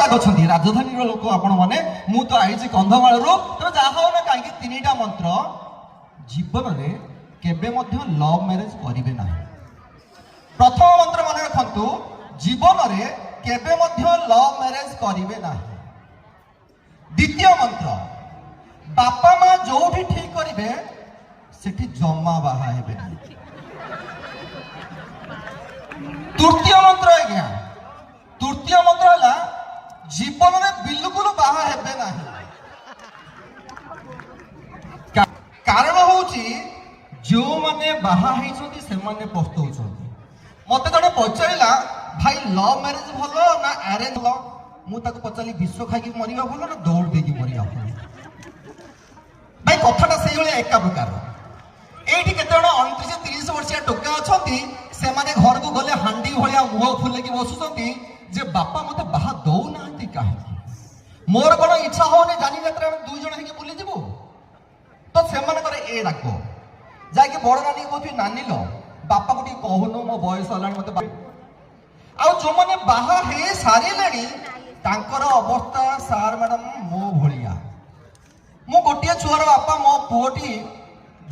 ଠିକଠାକ ଅଛନ୍ତି ରାଜଧାନୀର ଲୋକ ଆପଣ ମାନେ ମୁଁ ତ ଆଇଛି କନ୍ଧମାଳରୁ ତ ଯାହା ହଉ ନା କାହିଁକି ତିନିଟା ମନ୍ତ୍ର ଜୀବନରେ କେବେ ମଧ୍ୟ ଲଭ୍ ମ୍ୟାରେଜ କରିବେ ନାହିଁ ପ୍ରଥମ ମନ୍ତ୍ର ମନେ ରଖନ୍ତୁ ଜୀବନରେ କେବେ ମଧ୍ୟ ଲଭ୍ ମ୍ୟାରେଜ କରିବେ ନାହିଁ ଦ୍ୱିତୀୟ ମନ୍ତ୍ର ବାପା ମା ଯୋଉଠି ଠିକ କରିବେ ସେଠି ଜମା ବାହା ହେବେ ନାହିଁ ତୃତୀୟ ମନ୍ତ୍ର ଆଜ୍ଞା ତୃତୀୟ ମନ୍ତ୍ର ହେଲା ଜୀବନରେ ବିଲକୁଲ ବାହା ହେବେ ନାହିଁ କାରଣ ହଉଛି ଯେଉଁମାନେ ବାହା ହେଇଛନ୍ତି ସେମାନେ ପସ୍ତଉଛନ୍ତି ମତେ ଜଣେ ପଚାରିଲା ଭାଇ ଲଭ୍ ମ୍ୟାରେଜ ଭଲ ନା ଆରେଞ୍ଜ ଭଲ ମୁଁ ତାକୁ ପଚାରିଲି ବିଷ ଖାଇକି ମରିବା ଭଲ ନା ଦୌଡ଼ ଦେଇକି ମରିବା ଭଲ ଭାଇ କଥାଟା ସେଇଭଳିଆ ଏକା ପ୍ରକାର ଏଇଠି କେତେ ଜଣ 29-30 ବର୍ଷିଆ ଟୋକା ଅଛନ୍ତି ସେମାନେ ଘରକୁ ଗଲେ ହାଣ୍ଡି ଭଳିଆ ମୁହଁ ଫୁଲେଇକି ବସୁଛନ୍ତି ଯେ ବାପା ମତେ ବାହା ଦଉନାହାନ୍ତି କାହିଁକି ମୋର କଣ ଇଚ୍ଛା ହଉନି ଜାନି ଯାତ୍ରା ଆମେ 2 ଜଣ ହେଇକି ବୁଲିଯିବୁ ତ ସେମାନଙ୍କର ଏ ଡାକ ଯାଇକି ବଡ ନାନୀ କହୁଥିବି ନାନୀ ଲ ବାପାକୁ ଟିକେ କହୁନୁ ମୋ ବୟସ ହେଲାଣି ମତେ ଆଉ ଯୋଉମାନେ ବାହା ହେଇ ସାରିଲେଣି ତାଙ୍କର ଅବସ୍ଥା ସାର୍ ମ୍ୟାଡାମ ମୋ ଭଳିଆ ମୁଁ ଗୋଟିଏ ଛୁଆର ବାପା ମୋ ପୁଅଟି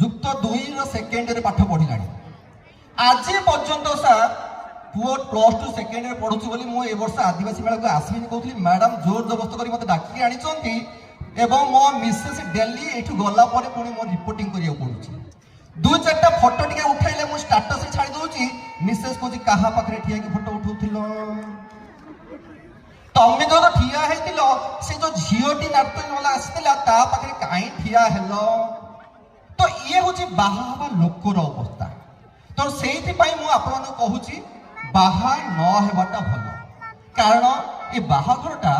ଯୁକ୍ତ 2ର ସେକେଣ୍ଡ ଇୟରରେ ପାଠ ପଢିଲାଣି ଆଜି ପର୍ଯ୍ୟନ୍ତ ସାର୍ ପୁଅ +2 ସେକେଣ୍ଡ ଇୟର ପଢୁଛି ବୋଲି ମୁଁ ଏ ବର୍ଷ ଆଦିବାସୀ ମେଳାକୁ ଆସିବିନି କହୁଥିଲି ମ୍ୟାଡାମ ଜୋର ଜବରଦସ୍ତ କରି ମତେ ଡାକି ଆଣିଛନ୍ତି ଏବଂ ମୋ ମିସେସ୍ ଡେଲି ଏଇଠୁ ଗଲା ପରେ ପୁଣି ମୋ ରିପୋର୍ଟିଂ କରିବାକୁ ପଡୁଛି 2-4ଟା ଫଟୋ ଟିକେ ଉଠେଇଲେ ମୁଁ ଷ୍ଟାଟସରେ ଛାଡି ଦଉଛି ମିସେସ୍ କହୁଛି କାହା ପାଖରେ ଠିଆ ହେଇକି ଫଟୋ ଉଠଉଥିଲ ତମେ ଯୋଉ ଠିଆ ହେଇଥିଲ ସେ ଯୋଉ ଝିଅଟି ନାଟକ ବାଲା ଆସିଥିଲା ତା ପାଖରେ କାହିଁ ଠିଆ ହେଲ ତ ଇଏ ହଉଛି ବାହା ହେବା ଲୋକର ଅବସ୍ଥା ତ ସେଇଥିପାଇଁ ମୁଁ ଆପଣଙ୍କୁ କହୁଛି ବାହା ନ ହେବାଟା ଭଲ କାରଣ ଏ ବାହାଘରଟା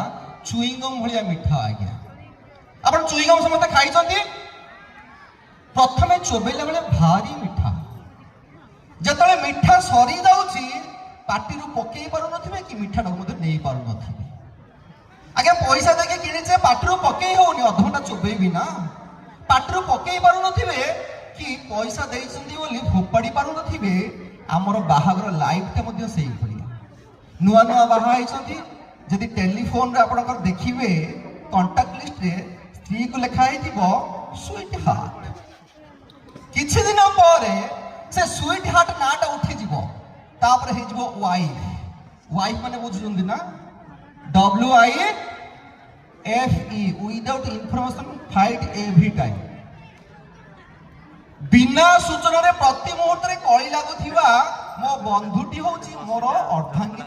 ଚୁଇଙ୍ଗମ୍ ଭଳିଆ ମିଠା ଆଜ୍ଞା ଆପଣ ଚୁଇଙ୍ଗମ୍ ସମସ୍ତେ ଖାଇଛନ୍ତି ପ୍ରଥମେ ଚୋବେଇଲା ବେଳେ ଭାରି ମିଠା ଯେତେବେଳେ ମିଠା ସରି ଯାଉଛି ପାଟିରୁ ପକେଇ ପାରୁନଥିବେ କି ମିଠାଟାକୁ ମଧ୍ୟ ନେଇ ପାରୁନଥିବେ ଆଜ୍ଞା ପଇସା ଦେଇକି କିଣିଛେ ପାଟିରୁ ପକେଇ ହଉନି ଅଧଘଣ୍ଟା ଚୋବେଇବି ନା ପାଟିରୁ ପକେଇ ପାରୁନଥିବେ କି ପଇସା ଦେଇଛନ୍ତି ବୋଲି ଫୋପାଡ଼ି ପାରୁନଥିବେ ଆମର ବାହାଘର ଲାଇଫଟା ମଧ୍ୟ ସେଇଭଳିଆ ନୂଆ ନୂଆ ବାହା ହେଇଛନ୍ତି ଯଦି ଟେଲିଫୋନରେ ଆପଣଙ୍କର ଦେଖିବେ କଣ୍ଟାକ୍ଟ ଲିଷ୍ଟରେ ସ୍ତ୍ରୀକୁ ଲେଖା ହେଇଥିବ ସୁଇଟ୍ ହାର୍ଟ କିଛି ଦିନ ପରେ ସେ ସୁଇଟ୍ ହାର୍ଟ ନାଁଟା ଉଠିଯିବ ତାପରେ ହେଇଯିବ ୱାଇଫ ୱାଇଫ ମାନେ ବୁଝୁଛନ୍ତି ନା WIFE without information fight every time ବିନା ସୂଚନାରେ ପ୍ରତି ମୁହୂର୍ତ୍ତରେ କଳି ଲାଗୁଥିବା ମୋ ବନ୍ଧୁଟି ହଉଛି ମୋର ଅର୍ଦ୍ଧାଙ୍ଗୀ